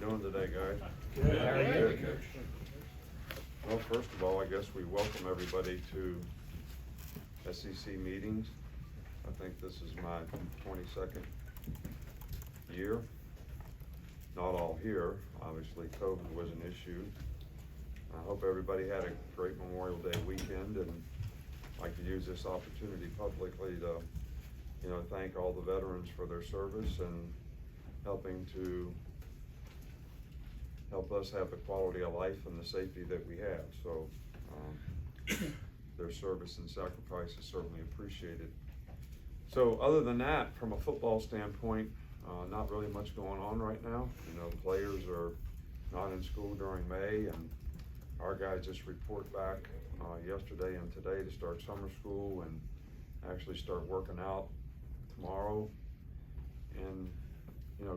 doing today, guys? Good. How are you? Good. Well, first of all, I guess we welcome everybody to SEC meetings. I think this is my 22nd year. Not all here. Obviously, COVID was an issue. I hope everybody had a great Memorial Day weekend, and I'd like to use this opportunity publicly to, thank all the veterans for their service and helping to help us have the quality of life and the safety that we have. So their service and sacrifice is certainly appreciated. So other than that, from a football standpoint, not really much going on right now. The players are not in school during May, and our guys just report back yesterday and today to start summer school and actually start working out tomorrow, and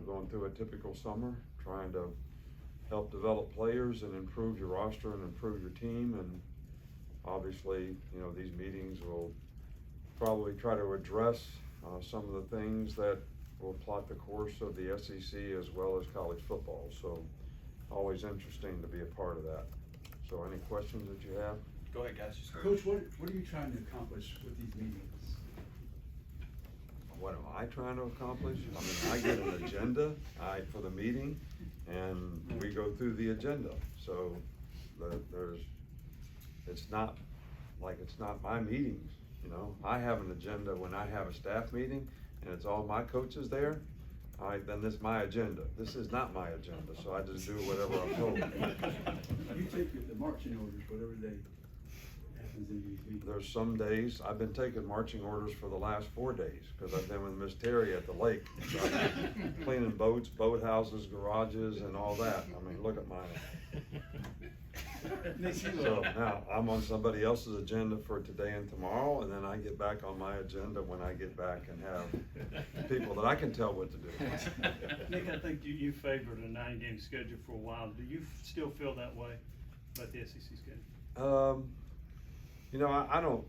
going through a typical summer, trying to help develop players and improve your roster and improve your team. And obviously, these meetings will probably try to address some of the things that will plot the course of the SEC as well as college football. So always interesting to be a part of that. So any questions that you have? Go ahead, guys. Coach, what are you trying to accomplish with these meetings? What am I trying to accomplish? I get an agenda for the meeting, and we go through the agenda. So it's not my meetings. I have an agenda when I have a staff meeting, and it's all my coaches there. All right, then this is my agenda. This is not my agenda, so I just do whatever I'm told. You take the marching orders, whatever they happens in these meetings. There's some days, I've been taking marching orders for the last 4 days, because I've been with Miss Terry at the lake. Cleaning boats, boathouses, garages, and all that. Look at mine. So now, I'm on somebody else's agenda for today and tomorrow, and then I get back on my agenda when I get back and have people that I can tell what to do. Nick, I think you favored a 9-game schedule for a while. Do you still feel that way about the SEC schedule? I don't.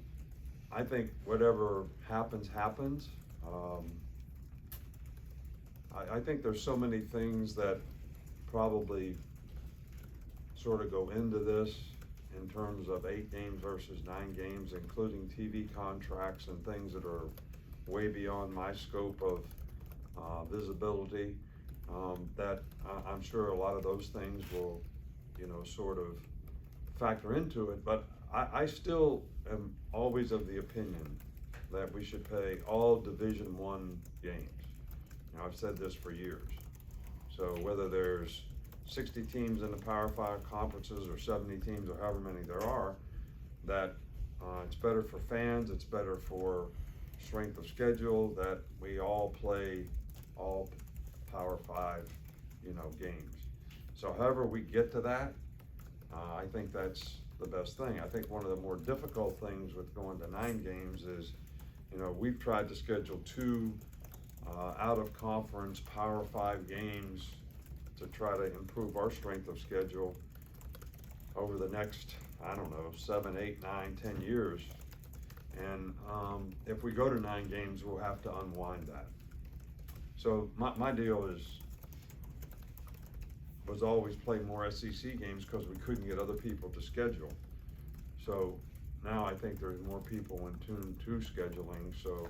I think whatever happens. I think there's so many things that probably sort of go into this in terms of 8 games versus 9 games, including TV contracts and things that are way beyond my scope of visibility, that I'm sure a lot of those things will, sort of factor into it. But I still am always of the opinion that we should pay all Division I games. I've said this for years. So whether there's 60 teams in the Power 5 conferences or 70 teams or however many there are, that it's better for fans, it's better for strength of schedule that we all play all Power 5, games. So however we get to that, I think that's the best thing. I think one of the more difficult things with going to 9 games is, we've tried to schedule 2 out-of-conference Power 5 games to try to improve our strength of schedule over the next, 7, 8, 9, 10 years. And if we go to 9 games, we'll have to unwind that. So my deal was always play more SEC games because we couldn't get other people to schedule. So now I think there's more people in tune to scheduling, so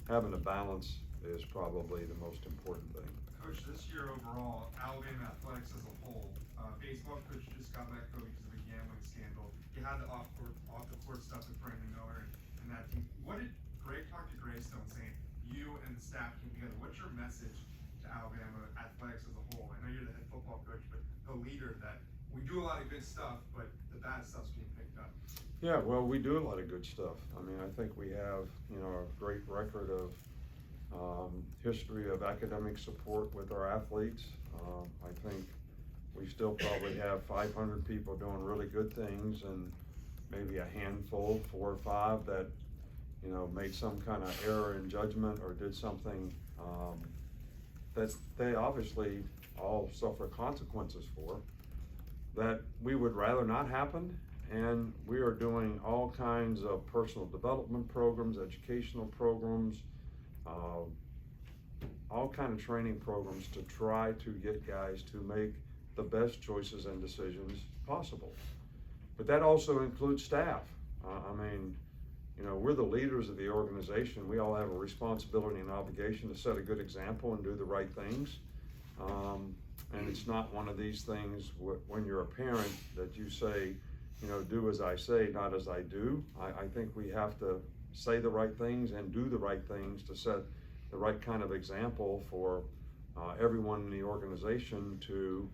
having a balance is probably the most important thing. Coach, this year overall, Alabama athletics as a whole, baseball coach just got let go because of a gambling scandal. You had the off the court stuff with Brandon Miller and that team. What did Greg talk to Greystone saying? You and the staff came together. What's your message to Alabama athletics as a whole? I know you're the head football coach, but the leader that we do a lot of good stuff, but the bad stuff's being picked up. Yeah, well, we do a lot of good stuff. I think we have, a great record of history of academic support with our athletes. I think we still probably have 500 people doing really good things, and maybe a handful, 4 or 5 that, made some kind of error in judgment or did something that they obviously all suffer consequences for, that we would rather not happen. And we are doing all kinds of personal development programs, educational programs, all kind of training programs to try to get guys to make the best choices and decisions possible. But that also includes staff. I mean, you know, we're the leaders of the organization. We all have a responsibility and obligation to set a good example and do the right things. And it's not one of these things when you're a parent that you say, you know, do as I say, not as I do. I think we have to say the right things and do the right things to set the right kind of example for everyone in the organization to,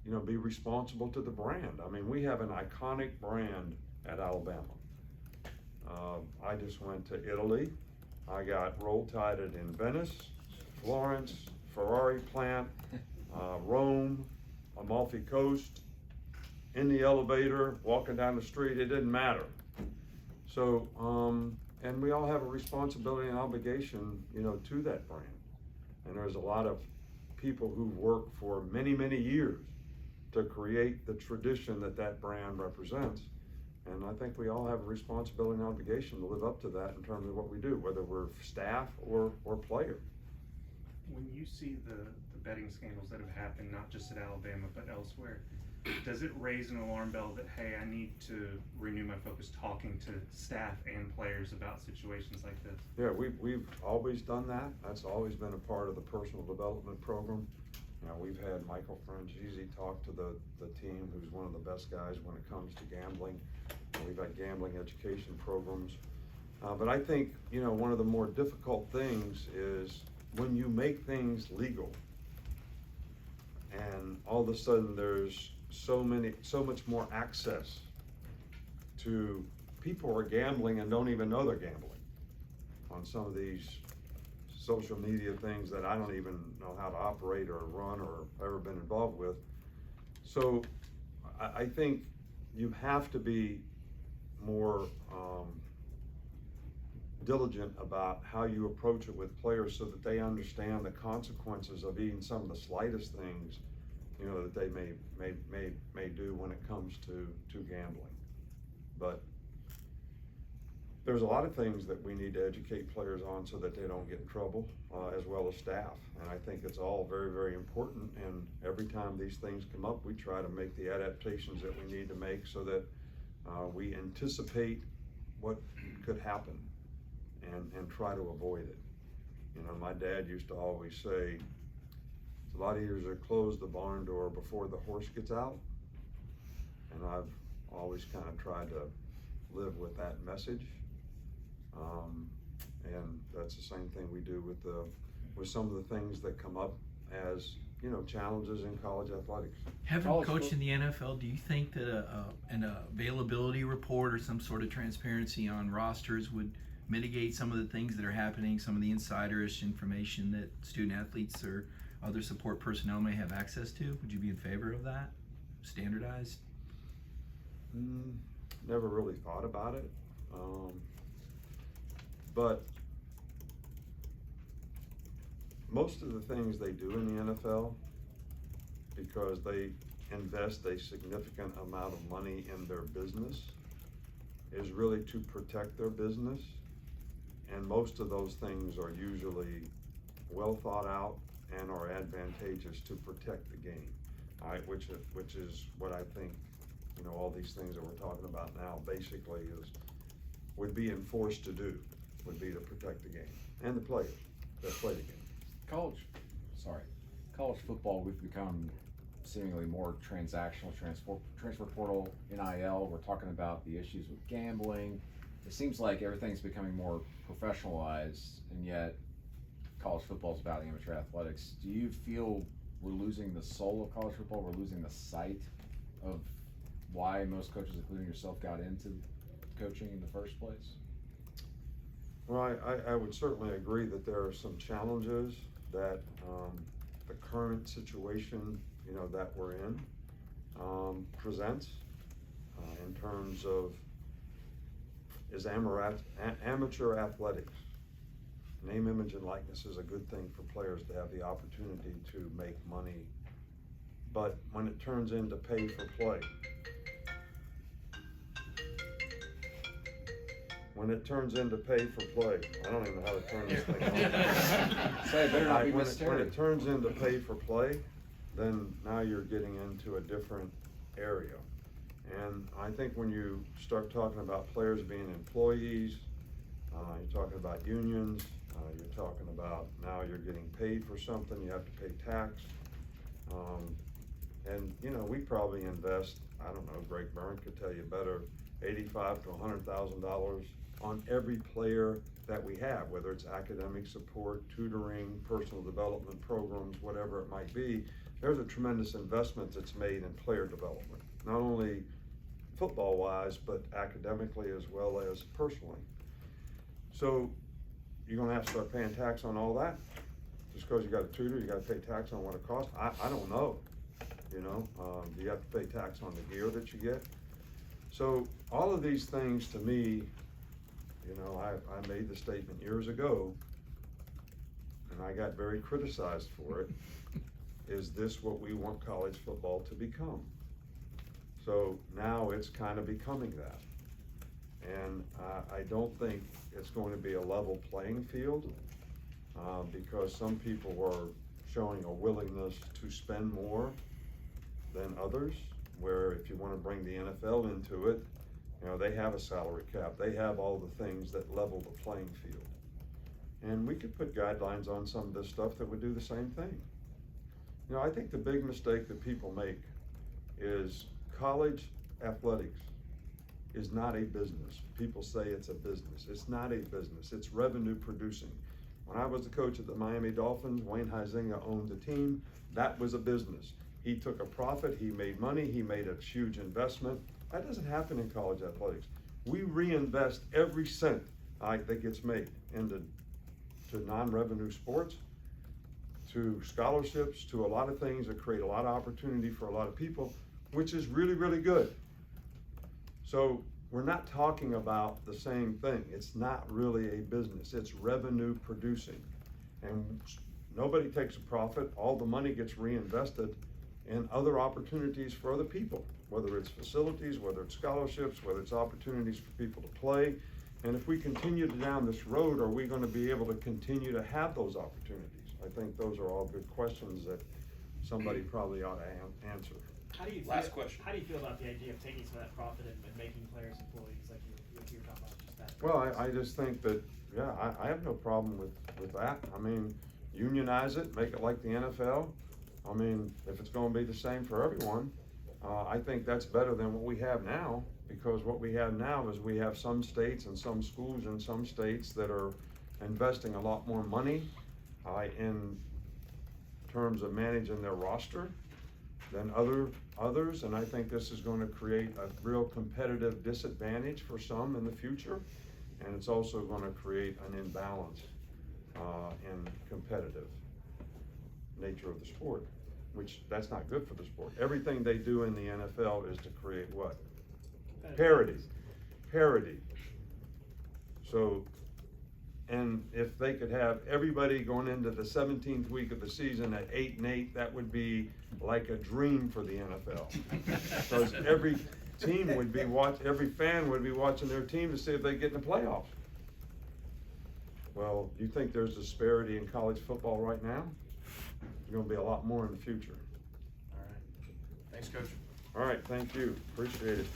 you know, be responsible to the brand. I mean, we have an iconic brand at Alabama. I just went to Italy. I got roll-tided in Venice, Florence, Ferrari plant, Rome, Amalfi Coast, in the elevator, walking down the street, it didn't matter. So, and we all have a responsibility and obligation, you know, to that brand. And there's a lot of people who've worked for many, many years to create the tradition that that brand represents. And I think we all have a responsibility and obligation to live up to that in terms of what we do, whether we're staff or player. When you see the betting scandals that have happened, not just at Alabama, but elsewhere, does it raise an alarm bell that, hey, I need to renew my focus talking to staff and players about situations like this? Yeah, we've always done that. That's always been a part of the personal development program. You know, we've had Michael Franchese talk to the team, who's one of the best guys when it comes to gambling. We've had gambling education programs. But I think, you know, one of the more difficult things is when you make things legal and all of a sudden there's so much more access to people are gambling and don't even know they're gambling on some of these social media things that I don't even know how to operate or run or ever been involved with. So I think you have to be more diligent about how you approach it with players so that they understand the consequences of even some of the slightest things, you know, that they may do when it comes to gambling. But there's a lot of things that we need to educate players on so that they don't get in trouble, as well as staff. And I think it's all very, very important. And every time these things come up, we try to make the adaptations that we need to make so that we anticipate what could happen and try to avoid it. You know, my dad used to always say, it's a lot easier to close the barn door before the horse gets out. And I've always kind of tried to live with that message. And that's the same thing we do with some of the things that come up as, you know, challenges in college athletics. Having coached in the NFL, do you think that an availability report or some sort of transparency on rosters would mitigate some of the things that are happening, some of the insiderish information that student athletes or other support personnel may have access to? Would you be in favor of that? Standardized? Never really thought about it. But most of the things they do in the NFL, because they invest a significant amount of money in their business, is really to protect their business. And most of those things are usually well thought out and are advantageous to protect the game. All right, which is what I think, you know, all these things that we're talking about now basically would be enforced to do, would be to protect the game and the players that play the game. College football, we've become seemingly more transactional, transfer portal, NIL. We're talking about the issues with gambling. It seems like everything's becoming more professionalized, and yet college football is about amateur athletics. Do you feel we're losing the soul of college football? We're losing the sight of why most coaches, including yourself, got into coaching in the first place? Well, I would certainly agree that there are some challenges that the current situation, you know, that we're in presents in terms of is amateur athletics. Name, image, and likeness is a good thing for players to have the opportunity to make money. But when it turns into pay for play, I don't even know how to turn this thing on. Say, it better not be When it turns into pay for play, then now you're getting into a different area. And I think when you start talking about players being employees, you're talking about unions, you're talking about now you're getting paid for something, you have to pay tax. And you know, we probably invest, I don't know, Greg Byrne could tell you better, $85,000 to $100,000 on every player that we have, whether it's academic support, tutoring, personal development programs, whatever it might be. There's a tremendous investment that's made in player development, not only football-wise, but academically as well as personally. So you're gonna have to start paying tax on all that? Just because you got a tutor, you gotta pay tax on what it costs? I don't know, you know? Do you have to pay tax on the gear that you get? So all of these things to me, you know, I made the statement years ago, and I got very criticized for it. Is this what we want college football to become? So now it's kind of becoming that. And I don't think it's going to be a level playing field because some people are showing a willingness to spend more than others, where if you want to bring the NFL into it, you know, they have a salary cap. They have all the things that level the playing field. And we could put guidelines on some of this stuff that would do the same thing. You know, I think the big mistake that people make is college athletics is not a business. People say it's a business. It's not a business. It's revenue producing. When I was the coach of the Miami Dolphins, Wayne Huizenga owned the team. That was a business. He took a profit, he made money, he made a huge investment. That doesn't happen in college athletics. We reinvest every cent that gets made into non-revenue sports, to scholarships, to a lot of things that create a lot of opportunity for a lot of people, which is really, really good. So we're not talking about the same thing. It's not really a business. It's revenue producing. And nobody takes a profit. All the money gets reinvested in other opportunities for other people, whether it's facilities, whether it's scholarships, whether it's opportunities for people to play. And if we continue down this road, are we going to be able to continue to have those opportunities? I think those are all good questions that somebody probably ought to answer. How do you Last question. How do you feel about the idea of taking some of that profit and making players employees, like you were talking about just that? Well, I just think that, yeah, I have no problem with that. I mean, unionize it, make it like the NFL. I mean, if it's going to be the same for everyone, I think that's better than what we have now, because what we have now is we have some states and some schools in some states that are investing a lot more money in terms of managing their roster than others, and I think this is going to create a real competitive disadvantage for some in the future, and it's also going to create an imbalance in competitive nature of the sport, which that's not good for the sport. Everything they do in the NFL is to create what? Parity. So, and if they could have everybody going into the 17th week of the season at 8-8, that would be like a dream for the NFL. Because every team would be every fan would be watching their team to see if they get in the playoffs. Well, you think there's disparity in college football right now? There's going to be a lot more in the future. All right. Thanks, Coach. All right, thank you. Appreciate it.